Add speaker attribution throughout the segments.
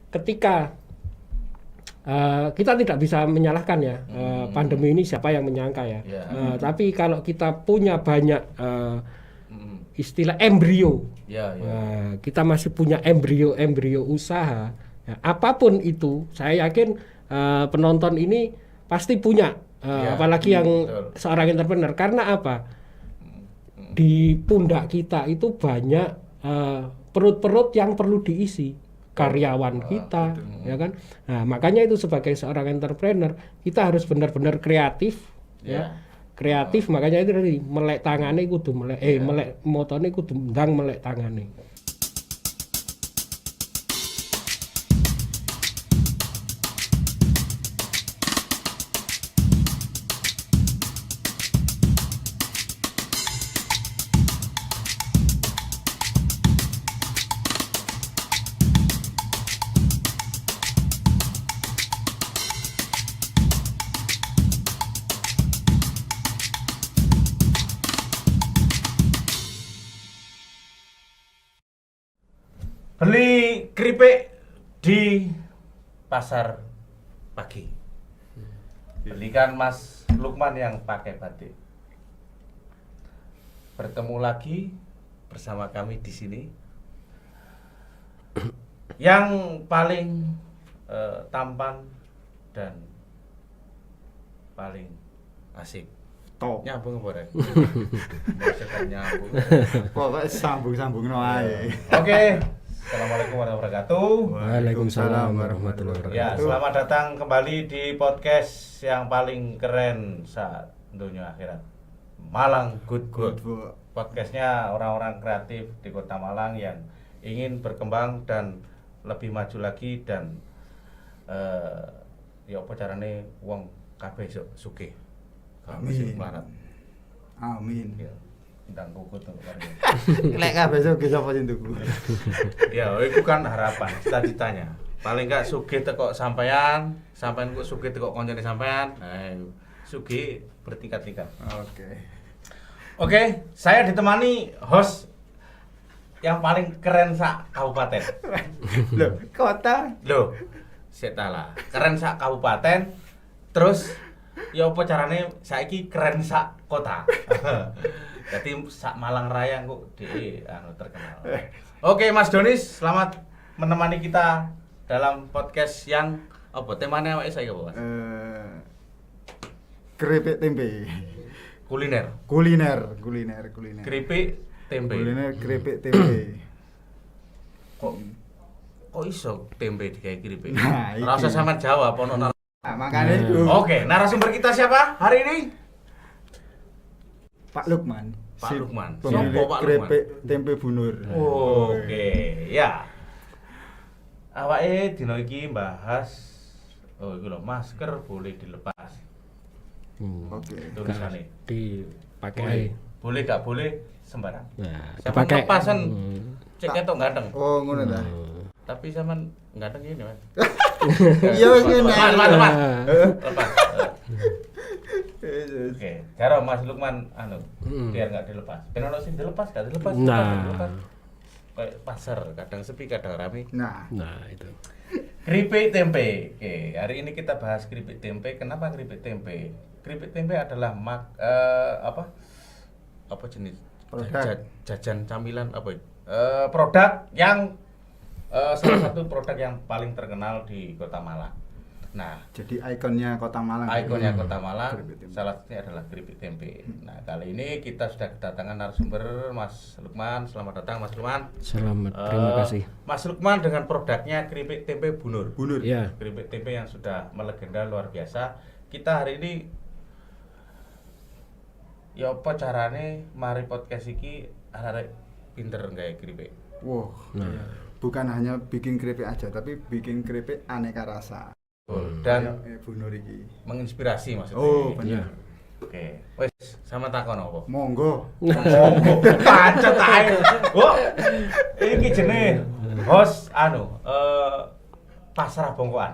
Speaker 1: ketika kita tidak bisa menyalahkan ya pandemi ini siapa yang menyangka ya. Tapi kalau kita punya banyak istilah embrio, kita masih punya embrio usaha. Ya, apapun itu, saya yakin penonton ini pasti punya, apalagi yang seorang entrepreneur. Karena apa? Di pundak kita itu banyak perut-perut yang perlu diisi. Karyawan kita, ya kan. Nah, makanya itu sebagai seorang entrepreneur kita harus benar-benar kreatif, ya. Kreatif, makanya itu tadi melek tangane kudu melek motone kudu ndang melek tangane.
Speaker 2: Beli keripik di pasar pagi. Belikan Mas Lukman yang pakai batik. Bertemu lagi bersama kami di sini. Yang paling tampan dan paling asik.
Speaker 3: Top.
Speaker 2: Nyambung apa rek? Maksudnya nyambung.
Speaker 3: Pokoknya sambung-sambung ae.
Speaker 2: Oke. Assalamualaikum warahmatullahi wabarakatuh.
Speaker 1: Waalaikumsalam warahmatullahi wabarakatuh.
Speaker 2: Ya, selamat datang kembali di podcast yang paling keren saat dunia akhirat. Malang Good. Podcastnya orang-orang kreatif di Kota Malang yang ingin berkembang dan lebih maju lagi dan ya apa carane wong kabeh sugih.
Speaker 3: Amin.
Speaker 2: Melarat.
Speaker 3: Amin.
Speaker 2: Ya, ndang kukut untuk warga.
Speaker 3: Lek kabeh sugih sapa sing tuku.
Speaker 2: Ya, itu kan harapan, cita-citanya. Paling enggak sugih teko sampean kok sugih teko koncone sampean. Nah, sugih bertingkat-tingkat. Oke, saya ditemani host yang paling keren sak kabupaten.
Speaker 3: Loh, kota.
Speaker 2: Loh, setalah. Keren sak kabupaten. Terus ya apa carane saiki keren sak kota. Jadi sak Malang Raya kok terkenal. Oke, Mas Donis, selamat menemani kita dalam podcast yang apa temanya awake saya apa, Mas?
Speaker 3: Keripik tempe.
Speaker 2: Kuliner. Keripik tempe.
Speaker 3: Kuliner keripik tempe.
Speaker 2: Kok iso tempe digawe keripik?
Speaker 3: Nah, iki.
Speaker 2: Rasa sampean jawab ono.
Speaker 3: Nah, makanya itu.
Speaker 2: Oke, narasumber kita siapa hari ini?
Speaker 3: Pak Lukman.
Speaker 2: Pak Lukman.
Speaker 3: Pemilik
Speaker 2: Sopo Pak
Speaker 3: keripik tempe bunur.
Speaker 2: Oke, ya. Awake dina iki bahas iku lho, masker boleh dilepas.
Speaker 3: Oke.
Speaker 2: Tulisannya.
Speaker 1: Dipakai.
Speaker 2: Boleh gak boleh sembarang.
Speaker 1: Nah,
Speaker 2: Sampeyan
Speaker 1: dipakai.
Speaker 2: lepasan cek ketok ganteng.
Speaker 3: Oh, ngono ta.
Speaker 2: Tapi sampean ganteng ini, Mas.
Speaker 3: Iya wis ngene.
Speaker 2: Lepas. Oke, cara Mas Lukman biar nggak dilepas. Ben ono sing dilepas, gak dilepas.
Speaker 1: Nah.
Speaker 2: Kayak pasar, kadang sepi, kadang rame.
Speaker 3: Nah,
Speaker 1: Itu.
Speaker 2: Keripik tempe. Oke, hari ini kita bahas keripik tempe. Kenapa keripik tempe? Keripik tempe adalah apa jenis
Speaker 3: Produk.
Speaker 2: jajan camilan apa itu? Produk yang salah satu produk yang paling terkenal di Kota Malang. Nah,
Speaker 3: jadi ikonnya Kota Malang.
Speaker 2: ikonnya Kota Malang
Speaker 3: Keripik tempe.
Speaker 2: salah satunya adalah keripik tempe. Nah, kali ini kita sudah kedatangan narasumber Mas Lukman. Selamat datang Mas Lukman.
Speaker 1: Selamat, terima kasih.
Speaker 2: Mas Lukman dengan produknya keripik tempe bunur.
Speaker 1: Ya.
Speaker 2: Keripik tempe yang sudah melegenda luar biasa. Kita hari ini ya apa carane mari podcast iki arek pinter gawe keripik.
Speaker 3: Wow.
Speaker 1: Nah.
Speaker 3: Bukan hanya bikin keripik aja, tapi bikin keripik aneka rasa.
Speaker 2: Dan
Speaker 3: bunur iki.
Speaker 2: menginspirasi maksudnya.
Speaker 3: Oh, bener.
Speaker 2: Oke. Wes sama takon apa?
Speaker 3: Monggo.
Speaker 2: Pacet ae. Oh. Iki jenenge host pasrah bongkoan.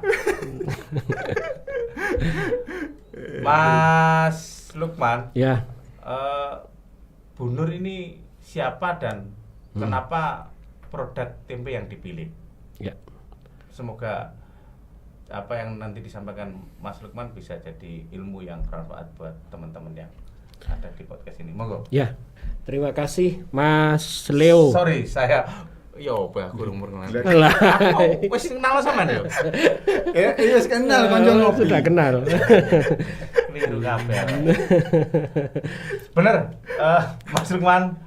Speaker 2: Mas Lukman.
Speaker 1: Ya.
Speaker 2: Bunur ini siapa dan kenapa produk tempe yang dipilih?
Speaker 1: Ya.
Speaker 2: semoga apa yang nanti disampaikan Mas Lukman bisa jadi ilmu yang bermanfaat buat teman-teman yang ada di podcast ini. Monggo.
Speaker 1: Ya, terima kasih Mas Leo.
Speaker 2: Sorry, saya yo aku umur kenal.
Speaker 1: Lah,
Speaker 2: Aku wis kenal sama yo.
Speaker 3: Iya kenal kanca ngopi.
Speaker 1: sudah kenal.
Speaker 2: Keliru kabeh. Bener, Mas Lukman,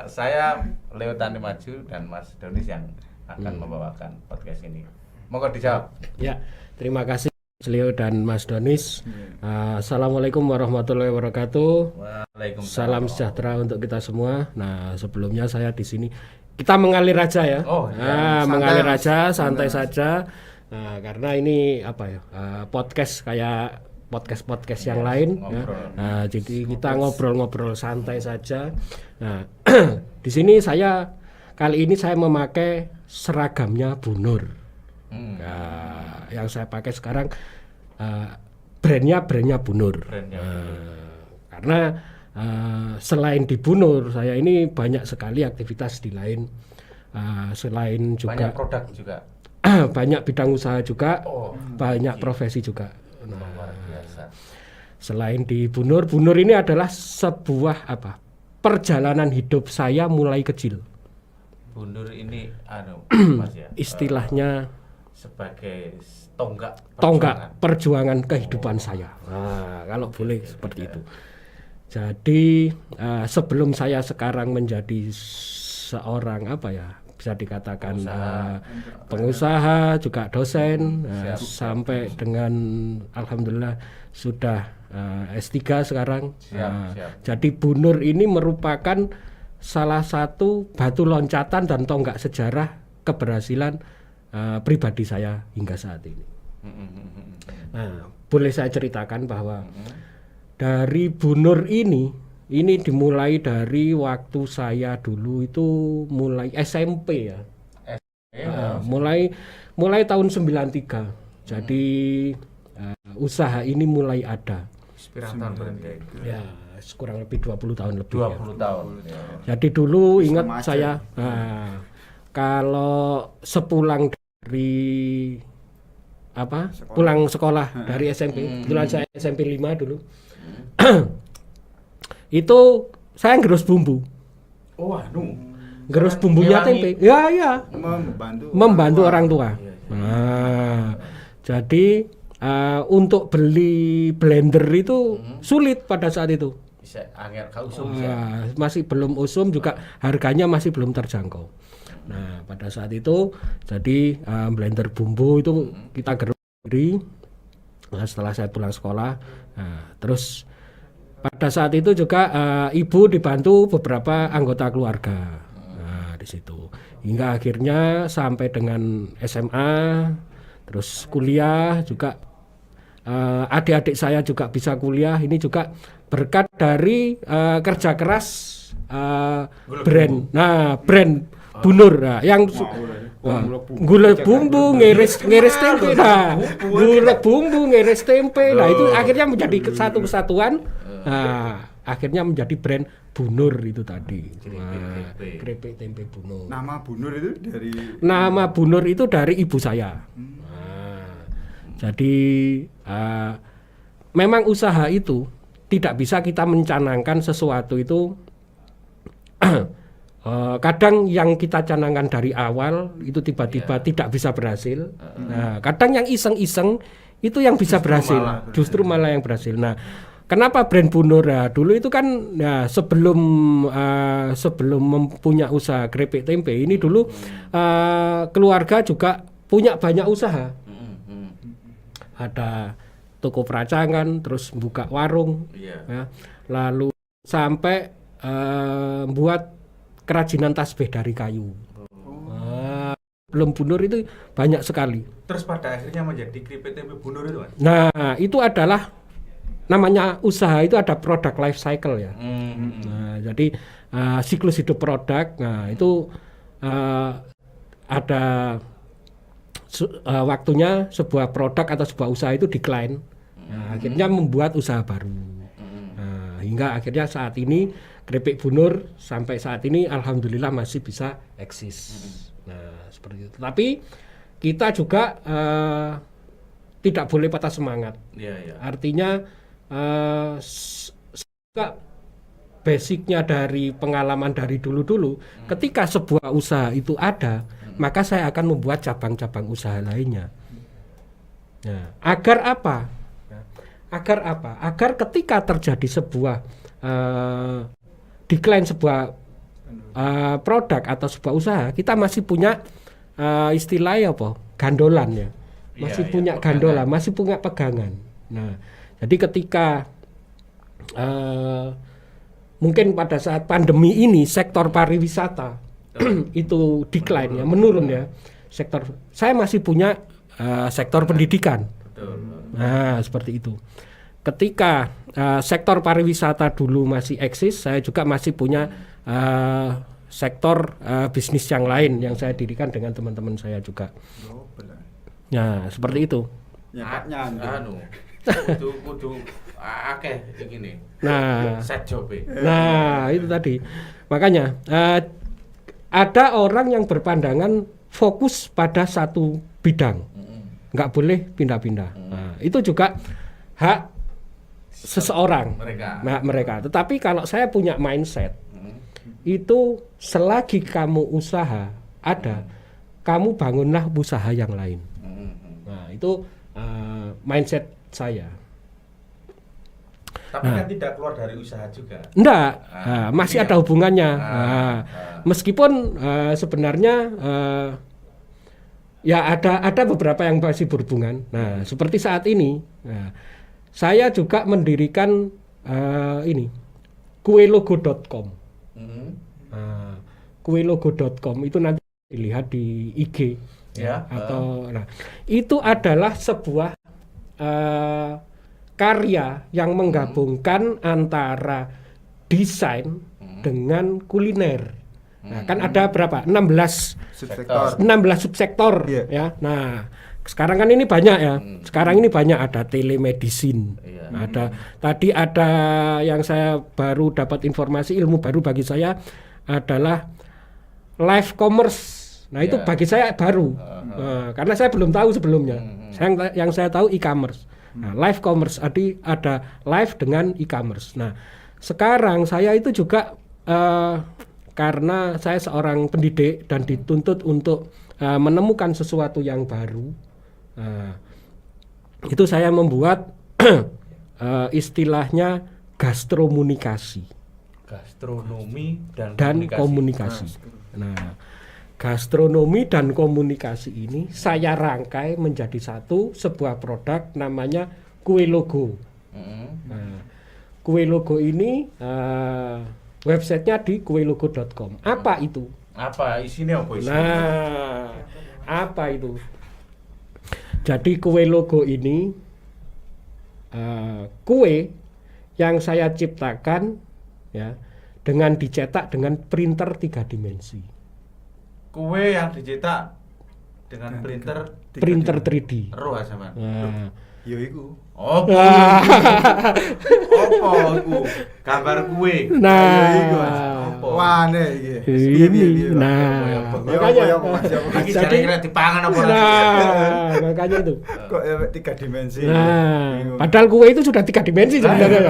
Speaker 2: saya Leo Tani Maju dan Mas Donis yang akan membawakan podcast ini. Monggo dijawab.
Speaker 1: Ya, terima kasih Mas Leo dan Mas Donis. Assalamualaikum warahmatullahi wabarakatuh.
Speaker 2: Waalaikumsalam.
Speaker 1: Salam sejahtera untuk kita semua. Nah, sebelumnya saya di sini kita mengalir aja ya.
Speaker 2: Oh, ya.
Speaker 1: Mengalir aja, santai saja. Nah, karena ini apa ya? Podcast kayak podcast yang lain ya. Nah, jadi kita ngobrol-ngobrol santai saja. Nah, di sini kali ini saya memakai seragamnya Bu Nur. Nah, yang saya pakai sekarang brandnya Bu Nur. Karena selain di Bu Nur, saya ini banyak sekali aktivitas di lain. Selain juga
Speaker 2: banyak produk juga.
Speaker 1: banyak bidang usaha juga, banyak profesi juga.
Speaker 2: Luar biasa.
Speaker 1: Selain di Bu Nur ini adalah sebuah perjalanan hidup saya mulai kecil.
Speaker 2: Bu Nur ini Mas ya.
Speaker 1: Istilahnya
Speaker 2: sebagai tonggak
Speaker 1: perjuangan kehidupan saya. Nah, kalau boleh seperti itu. Jadi sebelum saya sekarang menjadi seorang bisa dikatakan pengusaha juga dosen, sampai dengan alhamdulillah sudah S3 sekarang.
Speaker 2: Siap.
Speaker 1: Jadi Bu Nur ini merupakan salah satu batu loncatan dan tonggak sejarah keberhasilan pribadi saya hingga saat ini. Nah, boleh saya ceritakan bahwa dari Bu Nur ini dimulai dari waktu saya dulu itu mulai SMP ya. Mulai tahun 93. Jadi usaha ini mulai ada.
Speaker 2: Inspirator berarti.
Speaker 1: Ya, kurang lebih 20 tahun lebih.
Speaker 2: 20 tahun. Ya.
Speaker 1: Jadi dulu ingat saya kalau sepulang dari pulang sekolah dari SMP, kebetulan saya SMP 5 dulu. Itu saya ngerus bumbu. Ngerus bumbunya tempe. Ya. Membantu orang tua. Nah, jadi untuk beli blender itu sulit pada saat itu.
Speaker 2: Bisa angel usum
Speaker 1: masih belum usum, juga harganya masih belum terjangkau. Nah, pada saat itu jadi blender bumbu itu kita gerus sendiri. Nah, setelah saya pulang sekolah, terus pada saat itu juga ibu dibantu beberapa anggota keluarga. Nah, di situ hingga akhirnya sampai dengan SMA, terus kuliah juga. Adik-adik saya juga bisa kuliah. Ini juga berkat dari kerja keras brand. Nah, brand Bu Nur yang gulai bumbu, ngiris tempe. Nah, gulai bumbu, ngiris tempe. Nah, itu akhirnya menjadi satu kesatuan. Nah, akhirnya menjadi brand Bu Nur itu tadi. Keripik tempe Bu Nur.
Speaker 3: Nama Bu Nur itu dari?
Speaker 1: Nama Bu Nur itu dari ibu saya. Jadi memang usaha itu tidak bisa kita mencanangkan sesuatu itu. Kadang yang kita canangkan dari awal itu tiba-tiba tidak bisa berhasil. Nah, kadang yang iseng-iseng itu yang bisa berhasil, justru malah yang berhasil. Nah, kenapa brand Bu Nur? Dulu itu kan sebelum mempunyai usaha keripik tempe ini dulu keluarga juga punya banyak usaha. Ada toko peracangan, terus buka warung, ya. Lalu sampai buat kerajinan tasbih dari kayu. Belum Bu Nur itu banyak sekali.
Speaker 2: Terus pada akhirnya menjadi keripik tempe Bu Nur itu, Mas?
Speaker 1: Nah, itu adalah namanya usaha itu ada product life cycle ya. Nah, jadi siklus hidup produk. Nah, itu ada waktunya sebuah produk atau sebuah usaha itu decline. Nah, akhirnya membuat usaha baru. Nah, hingga akhirnya saat ini keripik Bu Nur sampai saat ini alhamdulillah masih bisa eksis. Nah, seperti itu. Tapi kita juga tidak boleh patah semangat. Artinya basicnya dari pengalaman dari dulu-dulu, ketika sebuah usaha itu ada, maka saya akan membuat cabang-cabang usaha lainnya. Nah, agar apa? Agar ketika terjadi sebuah decline sebuah produk atau sebuah usaha, kita masih punya istilahnya apa? Gandolan ya. Masih punya gandolan, masih punya pegangan. Nah, jadi ketika mungkin pada saat pandemi ini sektor pariwisata itu decline ya, menurun ya. Saya masih punya sektor pendidikan. Nah, seperti itu. Ketika sektor pariwisata dulu masih eksis, saya juga masih punya sektor bisnis yang lain yang saya dirikan dengan teman-teman saya juga. Nah, seperti itu.
Speaker 2: Kudu akeh gini.
Speaker 1: Nah,
Speaker 2: set job.
Speaker 1: Nah, itu tadi. Makanya ada orang yang berpandangan fokus pada satu bidang. Nggak boleh pindah-pindah. Nah, itu juga hak seseorang. Mereka. Tetapi kalau saya punya mindset, itu selagi kamu usaha ada, kamu bangunlah usaha yang lain. Nah, itu mindset saya.
Speaker 2: Tapi kan tidak keluar dari usaha juga.
Speaker 1: Enggak, masih ada hubungannya. Meskipun sebenarnya ya ada beberapa yang masih berhubungan. Nah, seperti saat ini, saya juga mendirikan kuelogo.com. Kuelogo.com itu nanti dilihat di IG nah, itu adalah sebuah karya yang menggabungkan antara desain dengan kuliner. Nah, kan ada berapa? 16 subsektor ya. Nah, sekarang kan ini banyak ya. Sekarang ini banyak, ada telemedicine. Tadi ada yang saya baru dapat informasi, ilmu baru bagi saya adalah live commerce. Nah, itu bagi saya baru. Karena saya belum tahu sebelumnya. Yang saya tahu e-commerce. Nah, live commerce ada live dengan e-commerce. Nah, sekarang saya itu juga karena saya seorang pendidik dan dituntut untuk menemukan sesuatu yang baru, itu saya membuat istilahnya gastromunikasi.
Speaker 2: Gastronomi
Speaker 1: dan komunikasi. Nah, gastronomi dan komunikasi ini saya rangkai menjadi sebuah produk namanya Kuelogo. Nah, Kuelogo ini websitenya di kuelogo.com. Apa itu?
Speaker 2: Apa isinya?
Speaker 1: Nah, apa itu? Jadi Kuelogo ini kue yang saya ciptakan ya dengan dicetak dengan printer 3 dimensi.
Speaker 2: Kue yang dicetak dengan
Speaker 1: printer 3D.
Speaker 2: Roh sama.
Speaker 1: Nah,
Speaker 3: yo iku.
Speaker 2: Opo iku? Gambar kue.
Speaker 1: Nah,
Speaker 3: wane iki.
Speaker 1: Ini. Nah, makanya
Speaker 2: iki kira dipangan apa ora?
Speaker 1: Nah, makanya itu.
Speaker 3: Kok 3 dimensi.
Speaker 1: Nah, padahal kue itu sudah 3 dimensi sebenarnya.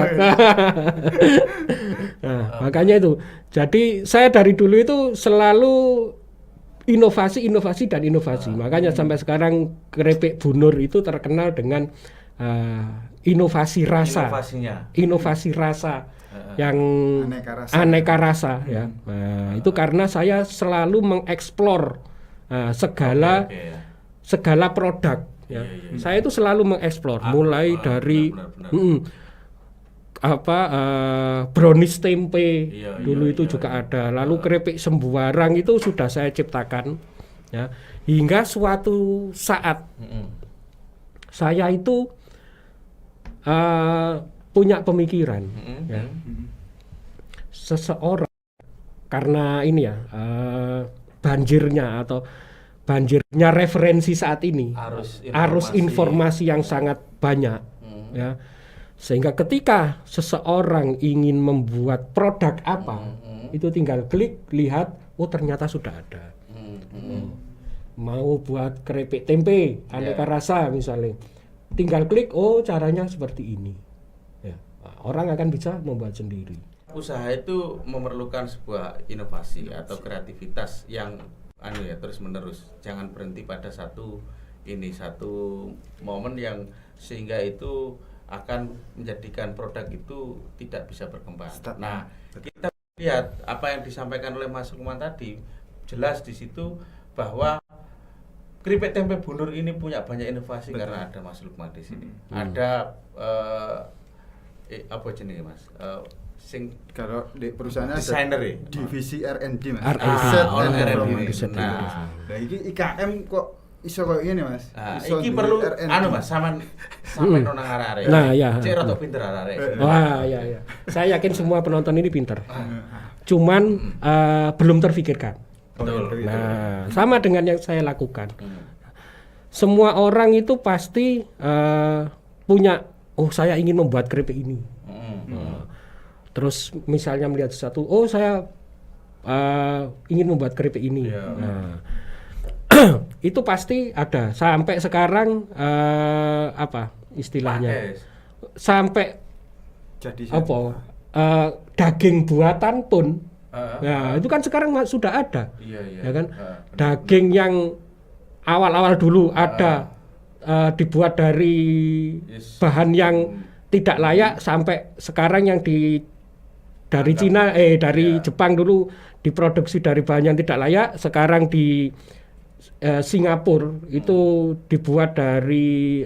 Speaker 1: Nah, makanya itu. Jadi saya dari dulu itu selalu inovasi. Makanya sampai sekarang keripik Bu Nur itu terkenal dengan inovasi rasa yang aneka rasa ya. Nah, itu karena saya selalu mengeksplor segala produk ya. Saya itu selalu mengeksplor mulai dari brownies tempe dulu itu juga ada, lalu keripik sembuarang itu sudah saya ciptakan ya, hingga suatu saat saya itu punya pemikiran ya, seseorang karena ini ya banjirnya referensi saat ini, arus informasi yang sangat banyak ya. Sehingga ketika seseorang ingin membuat produk apa, itu tinggal klik, lihat, oh ternyata sudah ada. mau buat keripik tempe aneka rasa misalnya, tinggal klik, oh caranya seperti ini. Ya, orang akan bisa membuat sendiri.
Speaker 2: Usaha itu memerlukan sebuah inovasi atau kreativitas yang terus menerus. Jangan berhenti pada satu momen yang sehingga itu akan menjadikan produk itu tidak bisa berkembang. Nah, kita lihat apa yang disampaikan oleh Mas Lukman tadi, jelas di situ bahwa keripik tempe Bunur ini punya banyak inovasi. Betul. Karena ada Mas Lukman di sini. Ada apa jenis Mas?
Speaker 3: Kalau di perusahaannya
Speaker 2: desainer
Speaker 3: ada divisi R&D Mas.
Speaker 2: R&D.
Speaker 3: Nah, ini IKM kok iso koyo ngene Mas.
Speaker 2: Iki perlu Mas sampean nang arek-arek.
Speaker 1: Nah, ya.
Speaker 2: Cek rada pinter arek.
Speaker 1: Wah, ya. Saya yakin semua penonton ini pinter. Cuman belum terfikirkan.
Speaker 2: Betul.
Speaker 1: Nah, sama dengan yang saya lakukan. Semua orang itu pasti punya, saya ingin membuat keripik ini. Terus misalnya melihat sesuatu, saya ingin membuat keripik ini. Nah, itu pasti ada. Sampai sekarang apa istilahnya? Sampai
Speaker 3: jadi
Speaker 1: daging buatan pun. Nah, itu kan sekarang sudah ada. Ya kan? Daging yang awal-awal dulu ada dibuat dari bahan yang tidak layak, sampai sekarang yang dari Cina dari Jepang dulu diproduksi dari bahan yang tidak layak, sekarang di Singapura itu dibuat dari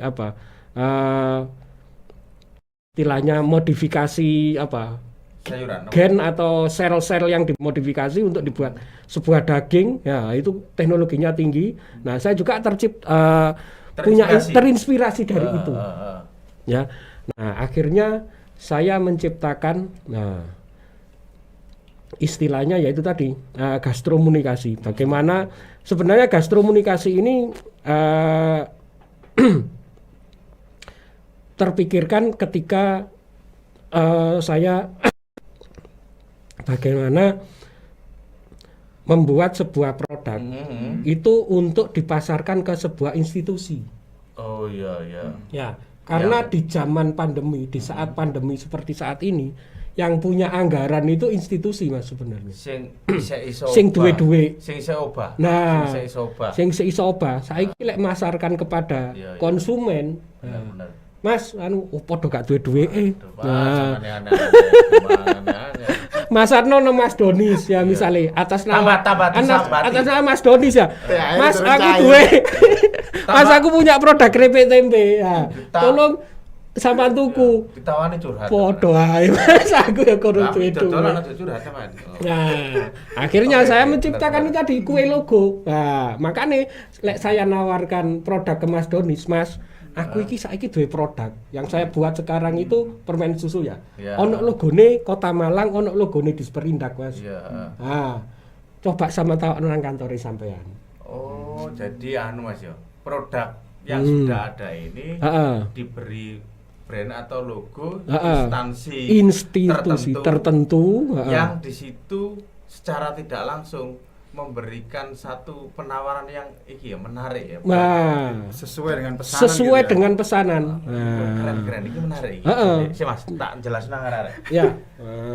Speaker 1: istilahnya modifikasi
Speaker 2: sayuran,
Speaker 1: gen atau sel-sel yang dimodifikasi untuk dibuat sebuah daging. Ya, itu teknologinya tinggi. Nah, saya juga terinspirasi dari itu. Ya. Nah, akhirnya saya menciptakan istilahnya yaitu tadi gastromunikasi. Bagaimana sebenarnya gastromunikasi ini terpikirkan ketika saya bagaimana membuat sebuah produk itu untuk dipasarkan ke sebuah institusi.
Speaker 2: Oh iya.
Speaker 1: Ya, karena di zaman pandemi, di saat pandemi seperti saat ini, yang punya anggaran itu institusi Mas sebenarnya. Sing duwe-duwe,
Speaker 2: sing iso obah.
Speaker 1: Nah, sing iso obah. Saiki lek masarkan kepada konsumen.
Speaker 2: Benar.
Speaker 1: Mas, padha gak duwe-duwe. Nah, masarno nang Mas Donis ya misalnya atas nama Mas Donis ya. Mas, aku duwe. Mas, aku punya produk keripik tempe ya. Tolong sampean tuku.
Speaker 2: Ditawani curhat.
Speaker 1: Podo ae Mas, aku ya kudu duwe. Nah, akhirnya saya menciptakan itu tadi kue logo. Nah, makanya lek saya nawarkan produk ke Mas Donis, Mas, aku saiki duwe produk yang saya buat sekarang itu permen susu ya. Ono logone Kota Malang, ono logone Disperindak, Mas. Nah, coba sama tahu nang kantore sampean.
Speaker 2: Oh, jadi Mas ya. Produk yang sudah ada ini diberi brand atau logo institusi tertentu
Speaker 1: yang
Speaker 2: di situ secara tidak langsung memberikan satu penawaran yang menarik ya.
Speaker 1: Nah,
Speaker 3: sesuai dengan pesanan.
Speaker 1: Sesuai dengan pesanan.
Speaker 2: Keren ini menarik. Si Mas, tak jelas nang arek.
Speaker 1: Ya.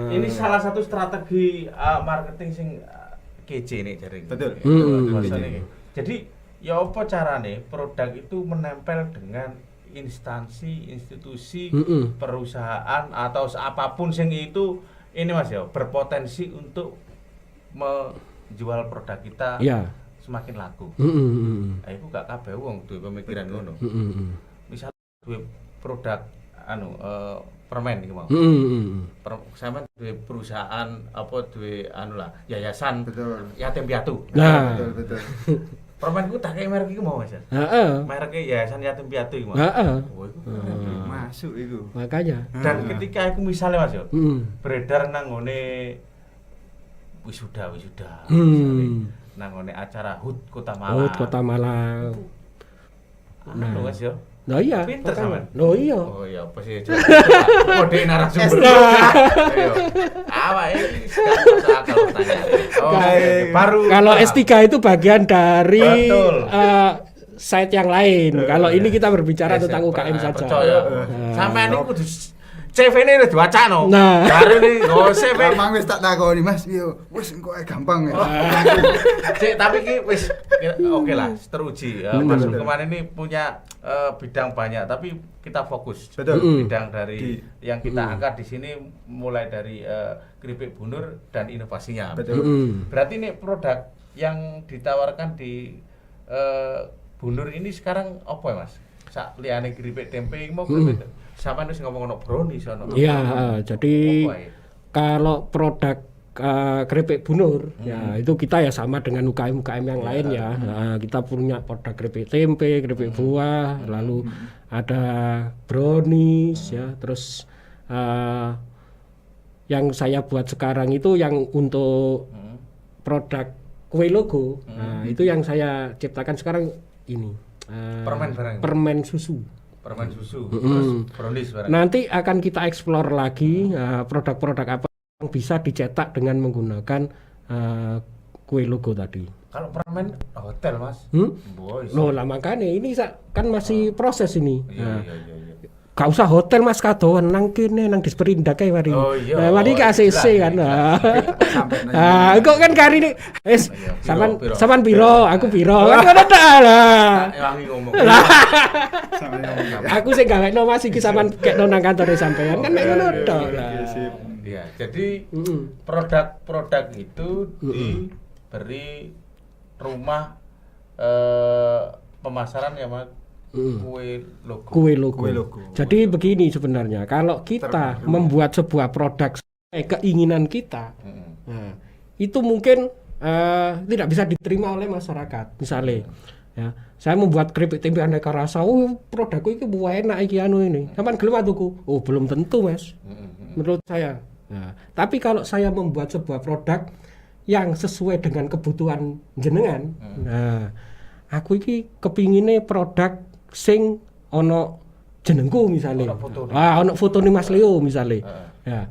Speaker 2: Ini salah satu strategi marketing sing kece nih jare.
Speaker 3: Betul.
Speaker 2: Jadi ya apa carane produk itu menempel dengan instansi, institusi, perusahaan atau apapun sing itu ini Mas ya berpotensi untuk menjual produk kita semakin laku. Aku gak kabeh wong duwe pemikiran ngono. Misal duwe produk permen iki mau. Sampeyan duwe perusahaan duwe yayasan yatim piatu.
Speaker 1: Nah,
Speaker 3: betul.
Speaker 2: Permen ku tak kayak merek iku mau Mas. Mereknya yayasan yatim piatu iku mau.
Speaker 3: Masuk iku.
Speaker 1: Makanya.
Speaker 2: Dan ketika aku misalnya Mas yo beredar nang ngene wisuda nang ngene acara HUT Kota Malang.
Speaker 1: HUT Kota Malang.
Speaker 2: Mas yo.
Speaker 1: Nah iya.
Speaker 2: Pinter
Speaker 1: makanya.
Speaker 2: sampean.
Speaker 1: Loh iya.
Speaker 2: Oh iya, apa sih? Kode narasumber. Ayo. Awak ini sekarang masuk akal pertanyaan. Oke, baru
Speaker 1: Kalau S3 itu bagian dari
Speaker 2: Betul.
Speaker 1: site yang lain. Kalau ini kita berbicara tentang UKM saja.
Speaker 2: Percaya. Sampean ini kudu CV-ne wis diwacano.
Speaker 1: Nah.
Speaker 2: Baru nih oh CV.
Speaker 3: Gampang wis tak takoni Mas, yo wis engko ae gampang ya.
Speaker 2: Cek, tapi ki wis oke lah, teruji. Mas kemarin ini punya bidang banyak, tapi kita fokus.
Speaker 3: Betul.
Speaker 2: Bidang dari yang kita angkat di sini mulai dari keripik bunur dan inovasinya.
Speaker 3: Betul.
Speaker 2: Berarti ini produk yang ditawarkan di bunur ini sekarang apa ya Mas? Sak liyane keripik tempe mau keripik. Sampeyan wis ngomong brownies ono.
Speaker 1: Iya, jadi
Speaker 2: Apa ya?
Speaker 1: kalau produk keripik bunur ya itu kita ya sama dengan UKM yang lain ya. Nah, kita punya produk keripik tempe, keripik buah, lalu ada brownies ya, terus yang saya buat sekarang itu yang untuk produk kue logo. Nah, itu yang saya ciptakan sekarang ini.
Speaker 2: Permen barang.
Speaker 1: Permen susu.
Speaker 2: Permen susu, terus brownies barang.
Speaker 1: Nanti akan kita explore lagi produk-produk apa yang bisa dicetak dengan menggunakan kue logo tadi.
Speaker 2: Kalau permen hotel Mas. Boy.
Speaker 1: Loh lah makanya ini kan masih proses ini.
Speaker 2: Iya.
Speaker 1: Gak usah hotel Mas kadoan nang kene nang Disperindak kae mari.
Speaker 2: Oh iya.
Speaker 1: Nah, mari ke ACC kan. Kok kan kari ini sampean piro, aku piro. Kan ngono tok lah.
Speaker 2: Wangi ngomong.
Speaker 1: Aku sing gawekno Mas iki sampean kekno nang kantore sampean kan nek ngono tok lah.
Speaker 2: Iya, jadi produk-produk itu diberi rumah pemasaran ya Mas. Kue logo.
Speaker 1: Jadi begini sebenarnya, kalau kita membuat sebuah produk sesuai keinginan kita, nah, itu mungkin tidak bisa diterima oleh masyarakat. Misalnya, ya, saya membuat keripik tempe aneka rasa, produkku ini enak iki anu ini. Sampeyan gelem tuku? Oh, belum tentu, Mas. Menurut saya. Nah, tapi kalau saya membuat sebuah produk yang sesuai dengan kebutuhan jenengan, nah, aku iki kepingine produk sing ono jenengku misalnya. Ono fotone Mas Leo misalnya. Ya.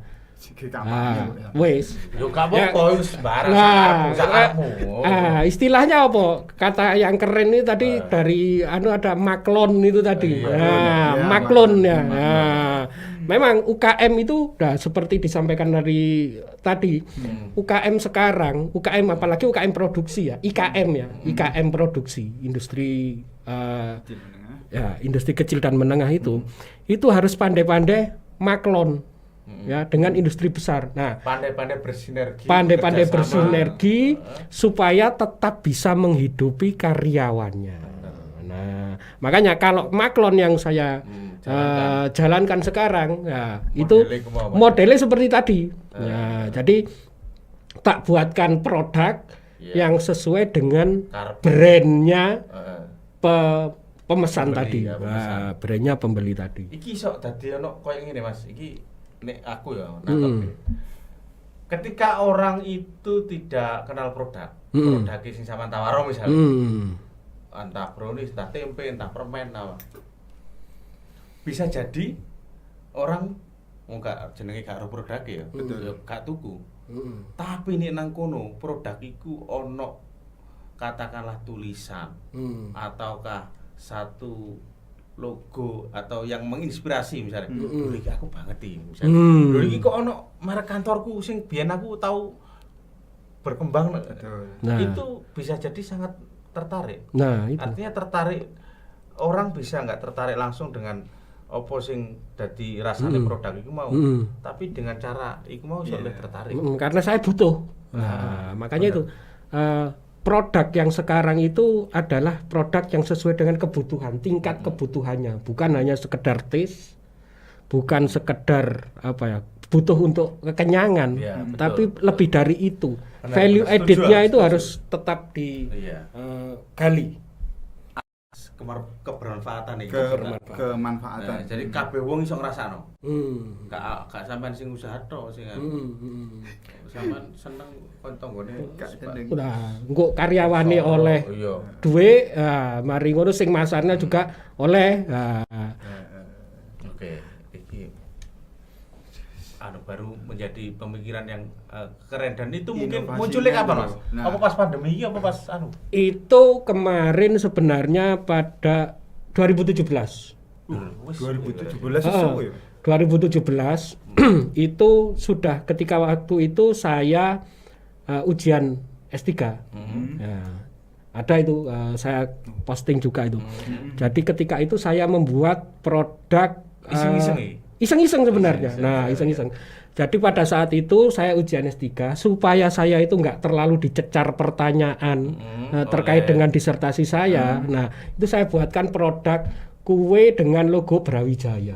Speaker 1: Wes.
Speaker 2: Yo gak apa-apa wis barang sakmu.
Speaker 1: Istilahnya apa? Kata yang keren ini tadi dari ada maklon itu tadi. Maklon ya. Memang UKM itu udah seperti disampaikan dari tadi. UKM sekarang, UKM apalagi UKM produksi ya, IKM ya, IKM produksi, industri industri kecil dan menengah itu harus pandai-pandai maklon ya dengan industri besar. Nah, pandai-pandai bersinergi supaya tetap bisa menghidupi karyawannya. Nah, makanya kalau maklon yang saya jalankan sekarang ya itu modelnya seperti tadi. Ya, jadi tak buatkan produk yang sesuai dengan brandnya pemesan tadi, brandnya pembeli tadi.
Speaker 2: Iki sok dadi ono koyo ngene Mas. Iki nek aku ya nangkep. Ketika orang itu tidak kenal produk sing sampean tawaro misalnya. Entah brownies, entah tempe, entah permen apa. Bisa jadi orang gak jenenge gak ro produk ya. Betul. Ya gak tuku. Tapi nek nang kono produk iku ono katakanlah tulisan ataukah satu logo atau yang menginspirasi misalnya. Lho iki aku banget iki misalnya. Lho iki kok ono merek kantorku sing biyen aku tahu berkembang. Nah, itu bisa jadi sangat tertarik.
Speaker 1: Nah, itu.
Speaker 2: Artinya tertarik, orang bisa nggak tertarik langsung dengan opo sing dadi rasane produk iku mau. Tapi dengan cara iku mau oleh tertarik.
Speaker 1: Karena saya butuh. Nah, makanya itu produk yang sekarang itu adalah produk yang sesuai dengan kebutuhan, tingkat kebutuhannya, bukan hanya sekedar taste, bukan sekedar butuh untuk kekenyangan, tapi lebih dari itu. Value added-nya itu harus tetap digali.
Speaker 2: kebermanfaatan iki.
Speaker 3: Kemanfaatan.
Speaker 2: Nah, jadi kabeh wong iso ngrasakno. Gak sampean sing usaha tok sing sampean seneng kon tanggane.
Speaker 1: Nah, engko karyawane oleh duwe, mari ngono sing masarnya juga oleh.
Speaker 2: Oke, iki baru menjadi pemikiran yang keren dan itu mungkin munculnya kapan Mas? Apa pas pandemi ini apa pas
Speaker 1: Itu kemarin sebenarnya pada 2017.
Speaker 3: 2017 sesuatu ya?
Speaker 1: 2017 itu sudah ketika waktu itu saya ujian S3. Ada itu saya posting juga itu. Jadi ketika itu saya membuat produk iseng-iseng sebenarnya. Iseng-iseng. Jadi pada saat itu saya ujian S3 supaya saya itu nggak terlalu dicecar pertanyaan terkait dengan disertasi saya. Nah, itu saya buatkan produk kue dengan logo Brawijaya.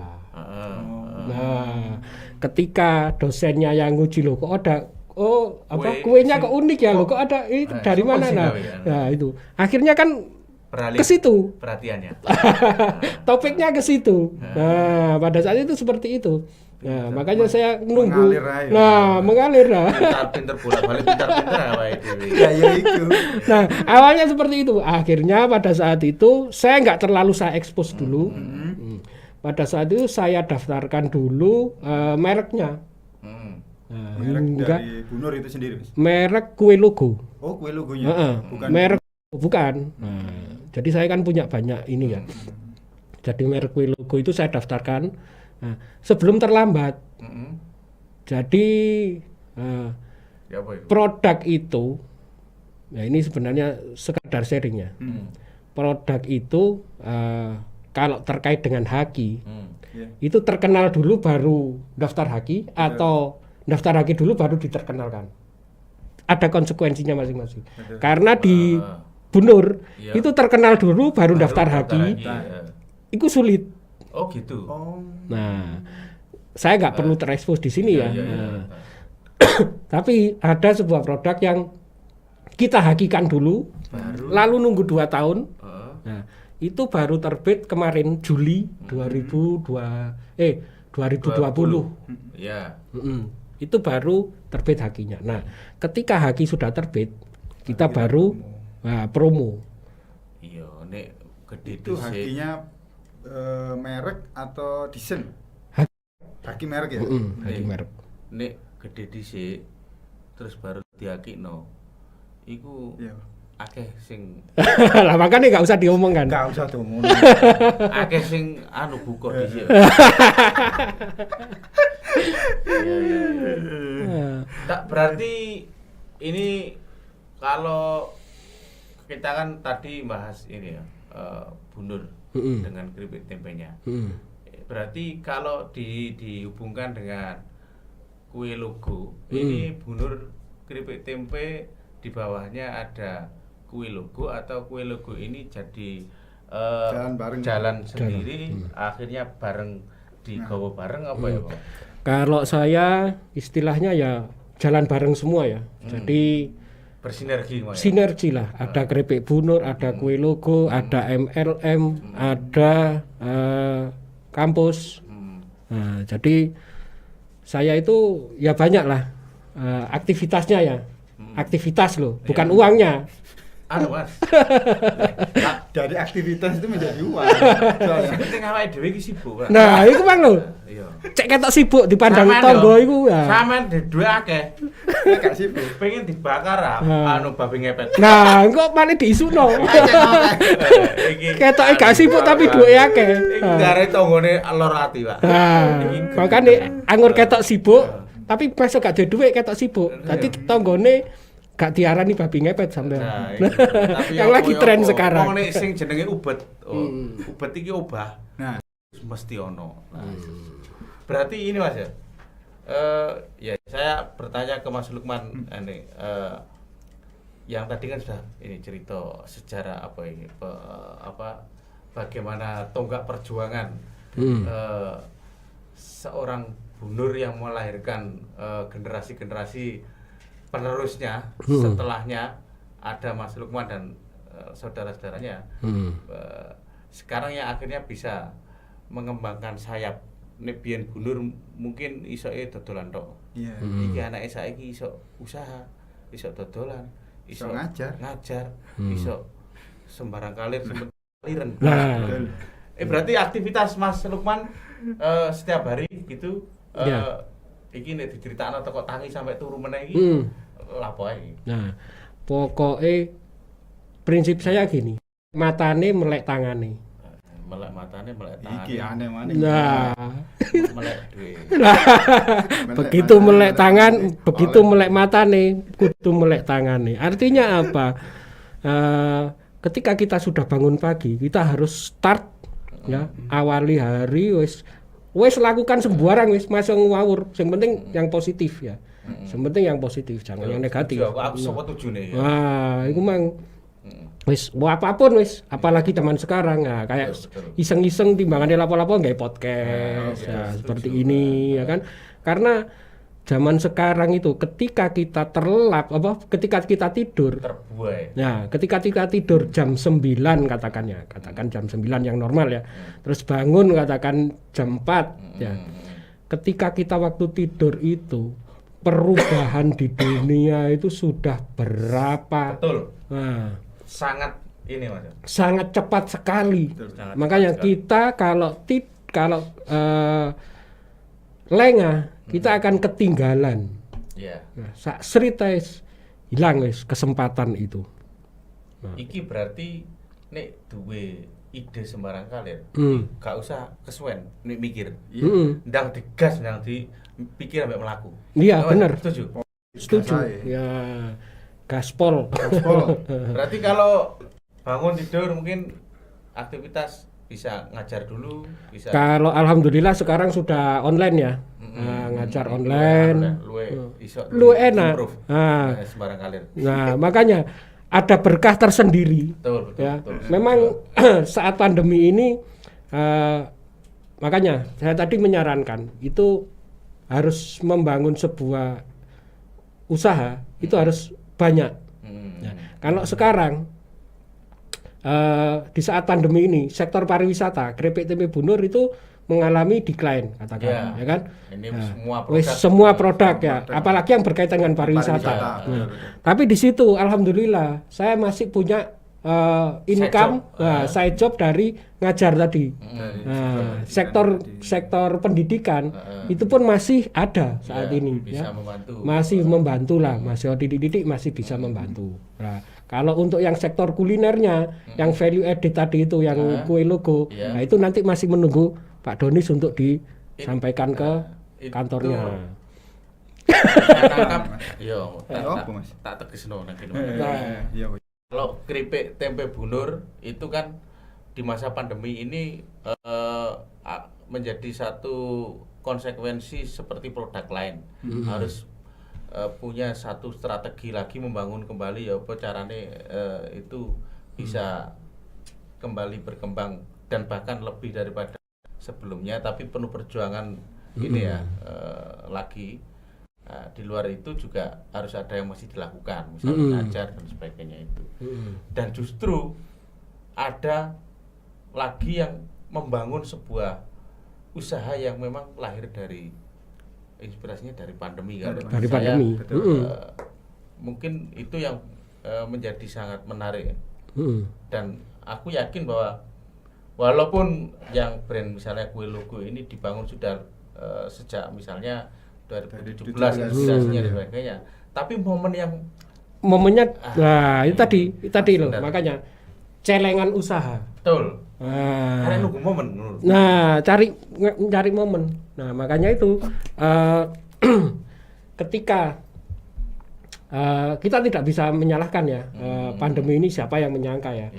Speaker 1: Nah, ketika dosennya yang nguji loh kok ada kuenya kok unik ya loh, kok ada itu dari mana? Nah, itu akhirnya kan ke situ
Speaker 2: perhatiannya.
Speaker 1: Topiknya ke situ. Nah, pada saat itu seperti itu. Nah, makanya saya nunggu. Mengalir.
Speaker 2: Pinter bolak-balik pinter apa itu.
Speaker 3: Ya itu.
Speaker 1: Nah, awalnya seperti itu. Akhirnya pada saat itu saya nggak terlalu saya expose dulu. Pada saat itu saya daftarkan dulu mereknya.
Speaker 3: Merek dari Bunur itu sendiri, Mas?
Speaker 1: Merek kue logo.
Speaker 3: Oh, kue logonya.
Speaker 1: Bukan. Jadi saya kan punya banyak ini ya. Jadi merek kue logo itu saya daftarkan sebelum terlambat. Jadi produk itu, ya ini sebenarnya sekadar sharingnya. Produk itu kalau terkait dengan haki, itu terkenal dulu baru daftar haki atau daftar haki dulu baru diterkenalkan. Ada konsekuensinya masing-masing. Karena di Bunur itu terkenal dulu baru daftar haki. Itu sulit.
Speaker 2: Oh gitu.
Speaker 1: Nah, saya nggak perlu terekspos di sini ya. Tapi ada sebuah produk yang kita hakikan dulu, lalu nunggu 2 tahun. Nah, itu baru terbit kemarin Juli 2020.
Speaker 2: Ya.
Speaker 1: Itu baru terbit hakinya. Nah, ketika haki sudah terbit, kita baru promo.
Speaker 2: Iya, nek gede
Speaker 3: itu hakinya merek atau desain? Haki merek ya?
Speaker 1: Haki merek.
Speaker 2: Nek gede dhisik terus baru dihakikno. Iku akeh sing
Speaker 1: lah makane enggak usah diomongkan.
Speaker 3: Enggak usah diomongin.
Speaker 2: Akeh sing buka dhisik. Tak berarti ini kalau kita kan tadi bahas ini ya Bunur dengan keripik tempenya. Berarti kalau dihubungkan dengan kue logo, ini Bunur keripik tempe di bawahnya ada kue logo atau kue logo ini jadi jalan sendiri, akhirnya bareng digawa bareng apa ya Pak?
Speaker 1: Kalau saya istilahnya ya jalan bareng semua ya. Jadi sinergi lah. Ada keripik Bunur, ada kue logo, ada MLM, ada kampus. Nah, jadi saya itu ya banyak lah aktivitasnya ya. Aktivitas loh, bukan uangnya.
Speaker 2: Mas.
Speaker 3: Dari aktivitas itu menjadi uang.
Speaker 2: Sing penting awake dhewe iki sibuk.
Speaker 1: Nah, iku Bang lho. Iya. Cek ketok sibuk dipandang tangga iku ya.
Speaker 2: Sampeyan duwe akeh.
Speaker 3: Gak sibuk.
Speaker 2: Pengen dibakar babi ngepet.
Speaker 1: Nah, kok malah diisuno. Ketoke gak sibuk tapi duwe akeh.
Speaker 2: Iki gare tanggane lor ati, Pak.
Speaker 1: Nah, makane anggur ketok sibuk tapi besok gak duwe duit ketok sibuk. Dadi tanggane gak diarani babi ngepet sampean. Nah, yang lagi tren sekarang.
Speaker 2: Wong nek sing jenenge ubet. Ubet iki obah. Nah, mesti ono. Berarti ini Mas ya. Ya saya bertanya ke Mas Lukman ini yang tadi kan sudah ini cerita sejarah apa ini bagaimana tonggak perjuangan seorang Bunur yang melahirkan generasi-generasi penerusnya setelahnya ada Mas Lukman dan saudara-saudaranya sekarang yang akhirnya bisa mengembangkan sayap. Nek biyen Bunur mungkin isoke dodolan tok.
Speaker 3: Iya.
Speaker 2: Iki anake saiki iso usaha, iso dodolan, iso ngajar, iso sembarang kalir liren.
Speaker 1: Nah,
Speaker 2: Berarti aktivitas Mas Lukman setiap hari gitu iki nek diceritakno teko tangi sampai turu meneh iki lapo ae.
Speaker 1: Nah, pokoknya prinsip saya gini, matane melek tangane.
Speaker 2: Melek matane, melek tangan.
Speaker 3: Iki aneh-aneh.
Speaker 1: Nah,
Speaker 2: Melek duwe.
Speaker 1: begitu melek tangan, begitu melek matane, kudu melek tangane. Artinya apa? Ketika kita sudah bangun pagi, kita harus start ya, awali hari wis lakukan sembarang wis masuk ngawur. Yang penting yang positif ya. Yang penting yang positif, jangan yang negatif.
Speaker 2: Aku sapa tujune ya.
Speaker 1: Wah, iku mang wis apapun wis, apalagi zaman sekarang ya kayak iseng-iseng timbangane lapo-lapo nggawe podcast ya, seperti ini ya kan. Karena zaman sekarang itu ketika kita terlelap ketika kita tidur
Speaker 2: terbuai.
Speaker 1: nah, ketika kita tidur jam 9 katakan jam 9 yang normal ya. Terus bangun katakan jam 4 ya. Ketika kita waktu tidur itu perubahan di dunia itu sudah berapa?
Speaker 2: Betul.
Speaker 1: Nah,
Speaker 2: Sangat ini Mas.
Speaker 1: sangat cepat sekali.
Speaker 2: Sangat
Speaker 1: Makanya
Speaker 2: cepat sekali.
Speaker 1: kita kalau lengah kita akan ketinggalan.
Speaker 2: Iya.
Speaker 1: Nah, sak seritas hilang wis kesempatan itu.
Speaker 2: Iki berarti nek duwe ide sembarang kalir, gak usah kesuwen nek mikir. Ndang digas, ndang dipikir sampai melaku.
Speaker 1: Iya, benar.
Speaker 2: Setuju.
Speaker 1: Setuju. Ya, gaspol.
Speaker 2: Berarti kalau bangun tidur mungkin aktivitas bisa ngajar dulu, bisa
Speaker 1: Kalau alhamdulillah sekarang sudah online ya. Ngajar online. Lu enak.
Speaker 2: Sembarang kalir.
Speaker 1: Nah, makanya ada berkah tersendiri.
Speaker 2: Betul,
Speaker 1: Ya,
Speaker 2: betul.
Speaker 1: memang saat pandemi ini makanya saya tadi menyarankan itu harus membangun sebuah usaha itu harus banyak. Ya, kalau sekarang di saat pandemi ini sektor pariwisata Krepek Tempe Bunur itu mengalami decline katakan ya kan.
Speaker 2: Ini
Speaker 1: Semua produk ya, apalagi yang berkaitan dengan pariwisata. Nah, tapi di situ alhamdulillah saya masih punya income side job dari ngajar tadi. Sektor pendidikan itu pun masih ada saat ini
Speaker 2: bisa
Speaker 1: ya.
Speaker 2: membantu.
Speaker 1: Masih membantu lah, masih didik masih bisa membantu. Nah, kalau untuk yang sektor kulinernya, yang value added tadi itu yang kue logo, nah itu nanti masih menunggu Pak Donis untuk disampaikan ke kantornya.
Speaker 2: Tak tegesno nang kene.
Speaker 3: Iya.
Speaker 2: Kalau keripik tempe Bunur itu kan di masa pandemi ini menjadi satu konsekuensi seperti produk lain. Harus punya satu strategi lagi membangun kembali ya apa carane itu bisa kembali berkembang dan bahkan lebih daripada sebelumnya, tapi penuh perjuangan ini ya lagi. Di luar itu juga harus ada yang masih dilakukan, misalnya ngajar dan sebagainya itu. Dan justru ada lagi yang membangun sebuah usaha yang memang lahir dari inspirasinya dari pandemi kan.
Speaker 1: Dari pandemi.
Speaker 2: Mungkin itu yang menjadi sangat menarik. Dan aku yakin bahwa walaupun yang brand misalnya kue logo ini dibangun sudah sejak misalnya 2017 inspirasinya dan sebagainya, tapi momennya
Speaker 1: itu tadi loh, makanya celengan usaha.
Speaker 2: Betul. Karena nunggu momen.
Speaker 1: Nah, cari momen. Nah, makanya itu ketika kita tidak bisa menyalahkan ya pandemi ini siapa yang menyangka ya.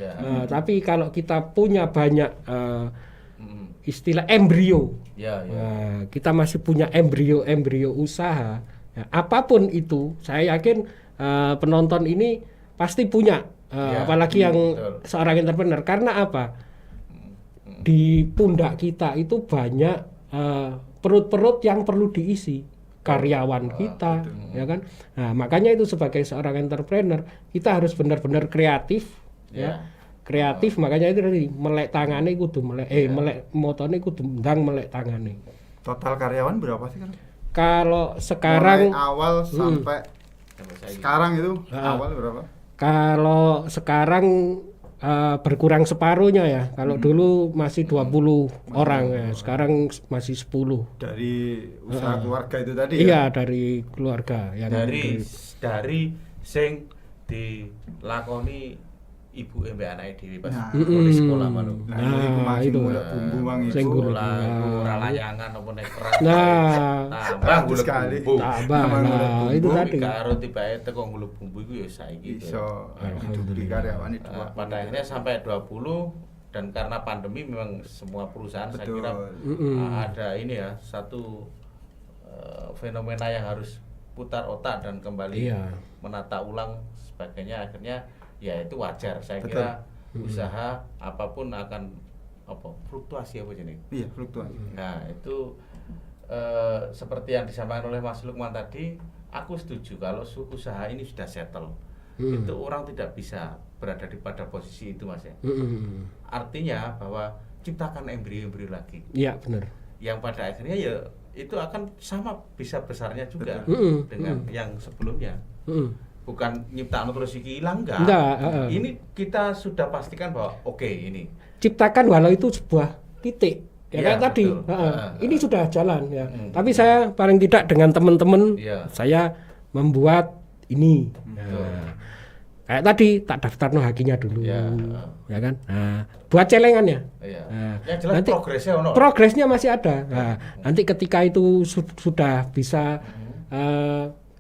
Speaker 1: Tapi kalau kita punya banyak istilah embrio, kita masih punya embrio usaha. Ya, apapun itu, saya yakin penonton ini pasti punya, apalagi yang seorang entrepreneur. Karena apa? Di pundak kita itu banyak perut-perut yang perlu diisi, karyawan kita, ya kan. Nah, makanya itu sebagai seorang entrepreneur kita harus benar-benar kreatif, ya. kreatif, makanya itu tadi melek tangane kudu melek melek motone kudu ndang melek tangane.
Speaker 3: Total karyawan berapa sih kan?
Speaker 1: Kalau sekarang
Speaker 3: mulai awal sampai sekarang itu awal berapa?
Speaker 1: Kalau sekarang berkurang separuhnya ya. Kalau dulu masih 20 orang ya, sekarang masih 10.
Speaker 3: Dari usaha keluarga itu tadi
Speaker 1: Iya,
Speaker 3: ya?
Speaker 1: dari keluarga yang
Speaker 2: dari sing dilakoni ibu mbek anake dhewe pas
Speaker 3: Nah.
Speaker 2: di sekolah malu.
Speaker 3: Nah,
Speaker 1: itu.
Speaker 3: bumbu wang
Speaker 1: Sing
Speaker 3: itu.
Speaker 1: gulung.
Speaker 2: Sekolah iku ora layangan apa nek keras.
Speaker 1: Nah,
Speaker 2: tambah
Speaker 3: Bagus sekali.
Speaker 2: bumbu.
Speaker 1: tambah
Speaker 3: Tambah
Speaker 1: lah
Speaker 3: gulung
Speaker 1: itu
Speaker 3: bumbu,
Speaker 1: tadi.
Speaker 2: Karo tibae teko nguluk bumbu iku ya saiki.
Speaker 3: Iso hidupi karyawan itu.
Speaker 2: Pada akhirnya sampai 20 dan karena pandemi memang semua perusahaan saya
Speaker 3: Betul.
Speaker 2: kira ada ini ya satu fenomena yang harus putar otak dan kembali
Speaker 1: Iya.
Speaker 2: menata ulang sebagainya, akhirnya ya itu wajar saya
Speaker 3: Betul.
Speaker 2: kira usaha apapun akan fluktuasi apa jenis.
Speaker 3: Iya, fluktuasi.
Speaker 2: Nah itu seperti yang disampaikan oleh Mas Lukman tadi, aku setuju kalau usaha ini sudah settle, itu orang tidak bisa berada pada posisi itu Mas ya. Artinya bahwa ciptakan embrio-embrio lagi.
Speaker 1: Iya, benar.
Speaker 2: Yang pada akhirnya ya itu akan sama bisa besarnya juga
Speaker 1: Betul.
Speaker 2: dengan yang sebelumnya. Bukan nyiptaan terus iki hilang enggak. Ini kita sudah pastikan bahwa oke, ini
Speaker 1: Ciptakan walau itu sebuah titik. Ya,
Speaker 2: Iya,
Speaker 1: kayak tadi.
Speaker 2: betul.
Speaker 1: Ini sudah jalan ya. Tapi saya paling tidak dengan teman-teman
Speaker 2: Iya.
Speaker 1: saya membuat ini.
Speaker 2: Betul.
Speaker 1: Kayak tadi tak daftar hakinya dulu.
Speaker 2: Iya.
Speaker 1: Ya kan? Nah, buat celengannya.
Speaker 2: Iya.
Speaker 1: Nah,
Speaker 2: Yang jelas
Speaker 1: nanti
Speaker 2: progresnya ono.
Speaker 1: progresnya masih ada. Nah, nanti ketika itu sudah bisa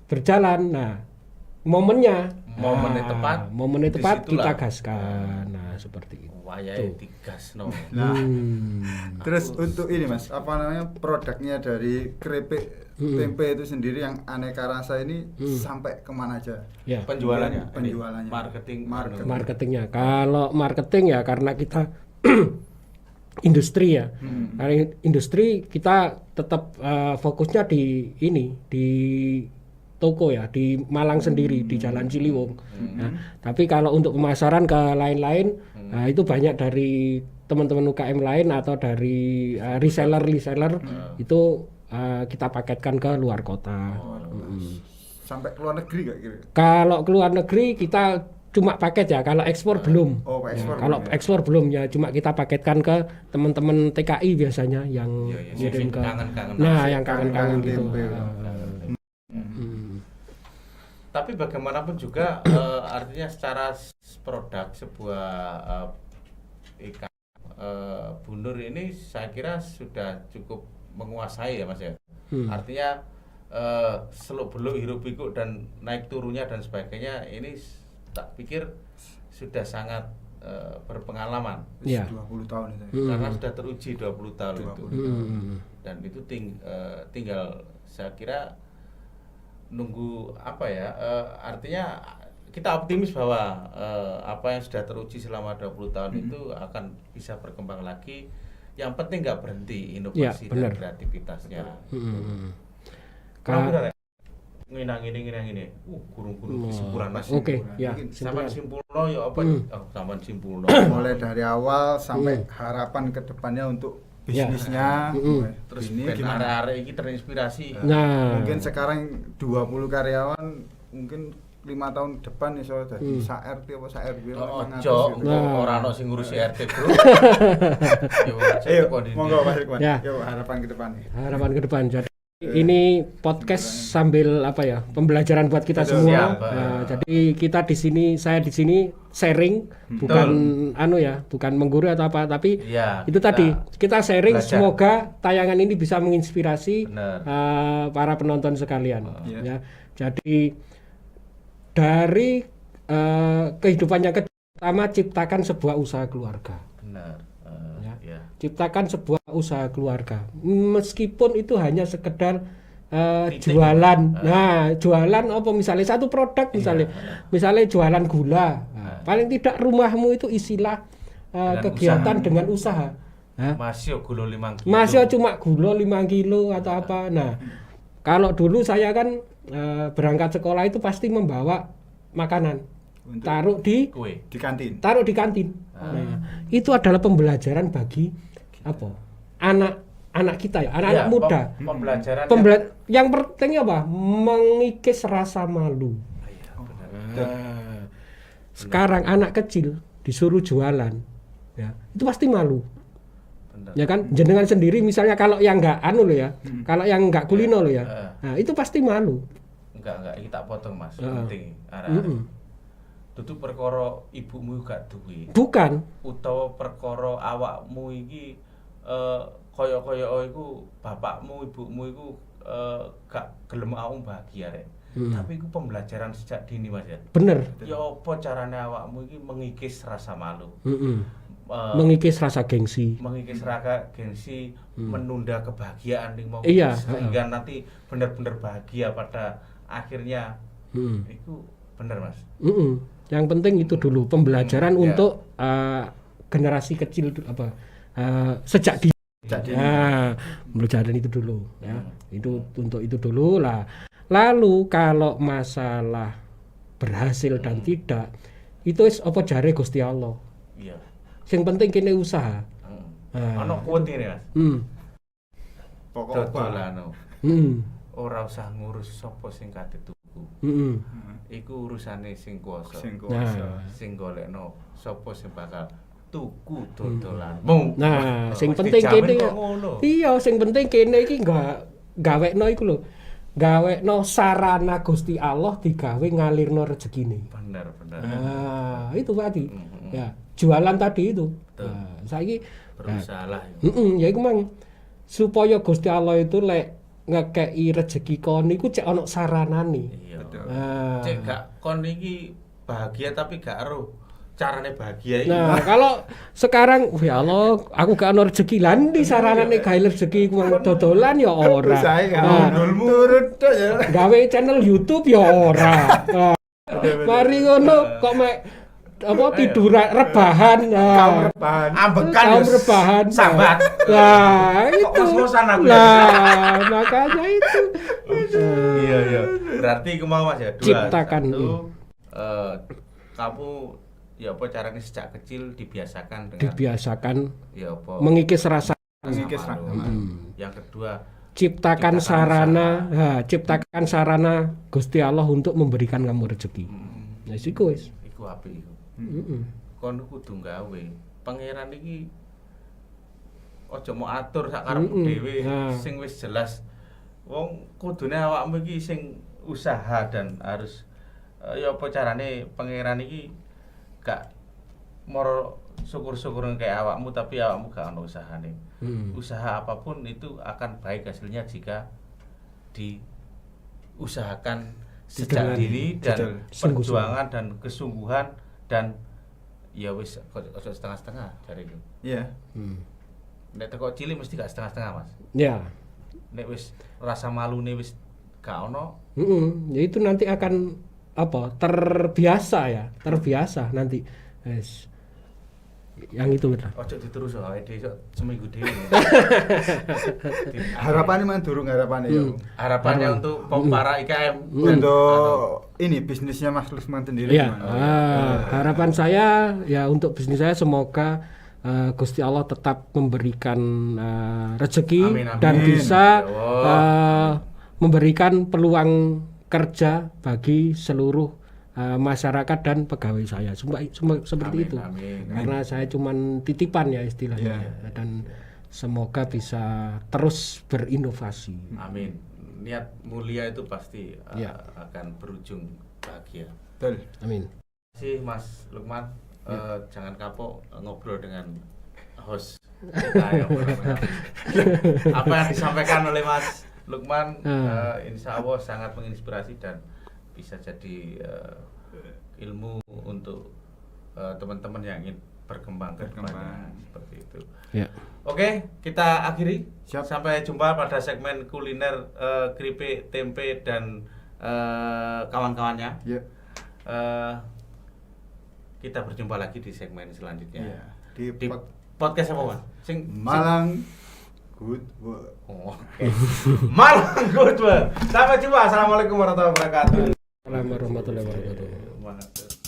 Speaker 1: berjalan, nah momennya momennya tepat kita
Speaker 2: disitulah.
Speaker 1: gaskan. Nah, seperti itu.
Speaker 2: Wayahe digasno.
Speaker 3: Nah, terus untuk ini Mas, apa namanya produknya dari keripik tempe itu sendiri yang aneka rasa ini sampai kemana aja?
Speaker 1: Ya.
Speaker 2: Penjualannya,
Speaker 3: Penjualannya.
Speaker 1: Marketingnya. Kalau marketing ya karena kita industri ya. Karena industri kita tetap fokusnya di ini di toko ya di Malang sendiri di Jalan Ciliwung. Nah, tapi kalau untuk pemasaran ke lain-lain itu banyak dari teman-teman UKM lain atau dari reseller itu kita paketkan ke luar kota.
Speaker 3: Sampai ke luar negeri gak kira?
Speaker 1: Kalau ke luar negeri kita cuma paket ya, kalau ekspor belum.
Speaker 3: Oh, ekspor
Speaker 1: Kalau
Speaker 3: belum ya?
Speaker 1: ekspor belum ya, cuma kita paketkan ke teman-teman TKI biasanya yang ngirim ke.
Speaker 2: kangen-kangen.
Speaker 1: Nah, yang kangen-kangen gitu.
Speaker 3: tempe.
Speaker 2: Tapi bagaimanapun juga artinya secara produk sebuah ikan bunur ini saya kira sudah cukup menguasai ya Mas ya. Artinya seluk-beluk hirup pikuk dan naik turunnya dan sebagainya ini tak pikir sudah sangat berpengalaman.
Speaker 1: Ya.
Speaker 3: 20 tahun itu.
Speaker 2: Karena sudah teruji 20 tahun itu. Dan itu tinggal saya kira nunggu apa ya, artinya kita optimis bahwa apa yang sudah teruji selama 20 tahun itu akan bisa berkembang lagi. Yang penting nggak berhenti inovasi dan kreativitasnya. Kalau nginang ini, gurung-gurung kesimpulan Mas.
Speaker 1: Oke, ya.
Speaker 2: Sampai simpulno ya apa? Sampai simpulno.
Speaker 3: Mulai dari awal sampai harapan ke depannya untuk bisnisnya.
Speaker 2: Terus
Speaker 3: ini
Speaker 2: ben
Speaker 3: gimana?
Speaker 2: arek-arek iki terinspirasi.
Speaker 1: Nah,
Speaker 3: Mungkin sekarang 20 karyawan mungkin 5 tahun depan iso dadi sak RT apa sak RW
Speaker 2: Ojo, ora ono sing ngurusi RT, Bro.
Speaker 3: Ayo, monggo Mas Rikwan.
Speaker 1: Ya.
Speaker 3: Yo harapan ke depan nih.
Speaker 1: harapan ke depan. Jadi ini podcast sambil apa ya, pembelajaran buat kita semua. Nah, jadi kita di sini, saya di sini sharing, bukan bukan menggurui atau apa, tapi
Speaker 2: Ya,
Speaker 1: itu tadi kita sharing.
Speaker 2: belajar.
Speaker 1: Semoga tayangan ini bisa menginspirasi
Speaker 2: Benar.
Speaker 1: para penonton sekalian.
Speaker 3: Iya.
Speaker 1: Ya, jadi dari kehidupannya pertama ciptakan sebuah usaha keluarga.
Speaker 2: Benar. Ya.
Speaker 1: Ciptakan sebuah usaha keluarga, meskipun itu hanya sekedar
Speaker 2: Titik.
Speaker 1: jualan. Nah, jualan apa misalnya satu produk misalnya jualan gula. Nah, paling tidak rumahmu itu isilah kegiatan dengan usaha. Nah,
Speaker 2: Masih gula 5 kilo.
Speaker 1: masih cuma gula 5 kilo atau apa. Nah, kalau dulu saya kan berangkat sekolah itu pasti membawa makanan. taruh di
Speaker 2: kue
Speaker 3: di kantin.
Speaker 1: taruh di kantin. Nah, itu adalah pembelajaran bagi apa? Anak kita ya, anak-anak
Speaker 2: Iya,
Speaker 1: muda.
Speaker 2: pembelajaran
Speaker 1: Yang penting apa? Mengikis rasa malu.
Speaker 2: Iya, benar.
Speaker 1: Nah, sekarang anak kecil disuruh jualan, ya itu pasti malu.
Speaker 2: Benar.
Speaker 1: Ya kan, jenengan sendiri misalnya kalau yang nggak anu loh ya, kalau yang nggak kulino loh ya, nah itu pasti malu.
Speaker 2: Enggak, iki tak potong Mas.
Speaker 1: Heeh.
Speaker 2: Penting. Arek-arek. Dudu perkara ibumu gak duwe.
Speaker 1: Bukan.
Speaker 2: Utawa perkara awakmu iki kaya-kaya iku bapakmu, ibumu iku gak gelem awakmu bahagia rek. Tapi iku pembelajaran sejak dini Mas ya.
Speaker 1: Bener.
Speaker 2: Ya apa carane awakmu iki mengikis rasa malu.
Speaker 1: Mengikis rasa gengsi.
Speaker 2: Mengikis rasa gengsi, menunda kebahagiaan ning mau
Speaker 1: Iya,
Speaker 2: sehingga nanti benar-benar bahagia pada akhirnya. Itu bener Mas.
Speaker 1: Yang penting itu dulu pembelajaran
Speaker 2: Ya.
Speaker 1: untuk generasi kecil apa sejak dini. Nah, pembelajaran itu dulu ya. Itu untuk itu dulu lah. Lalu kalau masalah berhasil dan tidak itu wis apa jare Gusti Allah.
Speaker 2: Iya.
Speaker 1: Yang penting kene usaha.
Speaker 2: Ono quote ini Mas.
Speaker 3: Pokok
Speaker 2: Dodolano.
Speaker 1: Hmm.
Speaker 2: Ora usah ngurus sapa sing kate tuku. Iku urusane sing kuwasa.
Speaker 3: sing kuwasa.
Speaker 2: Sing golekno sapa sing bakal tuku dodolanmu.
Speaker 1: Nah, sing
Speaker 2: Wis
Speaker 1: penting
Speaker 2: dijamin
Speaker 1: kene.
Speaker 2: kok ngono.
Speaker 1: Iya, sing penting kene iki gawekno iku lho. Gawekno sarana Gusti Allah digawe ngalirno rezekine.
Speaker 2: Bener.
Speaker 1: Nah, itu tadi. Ya, jualan tadi itu.
Speaker 2: Betul.
Speaker 1: Nah, saiki
Speaker 2: Berusaha lah.
Speaker 1: ya iku mang supaya Gusti Allah itu lek ngekeki rezeki kon niku cek ana saranane.
Speaker 2: Iya.
Speaker 1: Nah,
Speaker 2: Cek gak kon iki bahagia tapi gak ero carane bahagia iki.
Speaker 1: nah kalau sekarang ya Allah aku gak ana rezeki lan di saranane gawe rezeki ku mang dodolan ya ora.
Speaker 3: Usahae gak
Speaker 1: Nah,
Speaker 3: turut tok ya.
Speaker 1: gawe channel YouTube ya ora. Nah, mari ngono kok mek apa tiduran rebahan. Nah,
Speaker 3: Rebahan.
Speaker 2: Ambekan
Speaker 1: kaum
Speaker 2: yo
Speaker 1: rebahan.
Speaker 2: sambat.
Speaker 1: Nah, itu.
Speaker 2: Ngos-ngosan aku ya.
Speaker 1: Nah, makanya itu.
Speaker 2: Iya. Berarti iku mau Mas ya. Dua.
Speaker 1: Ciptakan.
Speaker 2: Satu, kamu ya apa caranya sejak kecil dibiasakan dengan
Speaker 1: Dibiasakan
Speaker 2: ya apa
Speaker 1: mengikis rasa,
Speaker 3: Mengikis
Speaker 2: malu.
Speaker 3: rasa.
Speaker 2: Yang kedua
Speaker 1: ciptakan
Speaker 2: Ciptakan
Speaker 1: sarana, ciptakan sarana Gusti Allah untuk memberikan kamu rezeki. Ya siku wis.
Speaker 2: iku apik iku.
Speaker 1: Heeh.
Speaker 2: Kon kudu gawe. Pangeran iki aja mau atur sak karepmu dhewe
Speaker 1: Nah.
Speaker 2: sing wis jelas. Wong kudune awakmu iki sing usaha dan harus ya apa carane pangeran iki gak moro syukur-syukur kayak awakmu tapi awakmu gak ono usahane. Usaha apapun itu akan baik hasilnya jika diusahakan sejak
Speaker 1: Dengan
Speaker 2: dini dan
Speaker 1: sungguh-sungguh.
Speaker 2: perjuangan dan kesungguhan dan ya wis ojo setengah-setengah jariku.
Speaker 3: Iya.
Speaker 2: Nek teko cilik mesti gak setengah-setengah Mas.
Speaker 1: Ya.
Speaker 2: Nek wis rasa malune wis gak ono.
Speaker 1: Ya itu nanti akan apa? Terbiasa nanti. Yes. Yang itu betul.
Speaker 2: Ojo diterus wae dhewe seminggu dhewe.
Speaker 3: Harapannya mana durung harapannya ya.
Speaker 2: Harapannya untuk para IKM
Speaker 3: Untuk ini bisnisnya Mas Lukman sendiri
Speaker 1: Ya,
Speaker 3: gimana?
Speaker 1: harapan saya ya untuk bisnis saya semoga Gusti Allah tetap memberikan rezeki
Speaker 2: Amin, amin.
Speaker 1: dan bisa
Speaker 2: Ya Allah.
Speaker 1: memberikan peluang kerja bagi seluruh masyarakat dan pegawai saya. Seperti
Speaker 2: Amin,
Speaker 1: itu.
Speaker 2: amin.
Speaker 1: Karena saya cuman titipan ya istilahnya dan semoga bisa terus berinovasi.
Speaker 2: Amin. Niat mulia itu pasti
Speaker 1: Ya.
Speaker 2: akan berujung bahagia.
Speaker 3: Betul.
Speaker 1: Amin.
Speaker 2: Terima kasih Mas Lukman. Jangan kapok ngobrol dengan host kita yang apa yang disampaikan oleh Mas Lukman insya Allah sangat menginspirasi dan bisa jadi ilmu untuk teman-teman yang ingin berkembang ke depannya seperti itu.
Speaker 1: Ya.
Speaker 2: Oke, kita akhiri.
Speaker 3: Siap.
Speaker 2: Sampai jumpa pada segmen kuliner keripik, tempe dan kawan-kawannya.
Speaker 3: Ya.
Speaker 2: Kita berjumpa lagi di segmen selanjutnya.
Speaker 3: Iya.
Speaker 2: Di podcast apa, Mas?
Speaker 3: Malang Good Work.
Speaker 2: Oh, oke. Malang Good Work. Sampai jumpa. Assalamualaikum warahmatullahi wabarakatuh.
Speaker 1: Assalamualaikum warahmatullahi wabarakatuh.
Speaker 2: Mantap.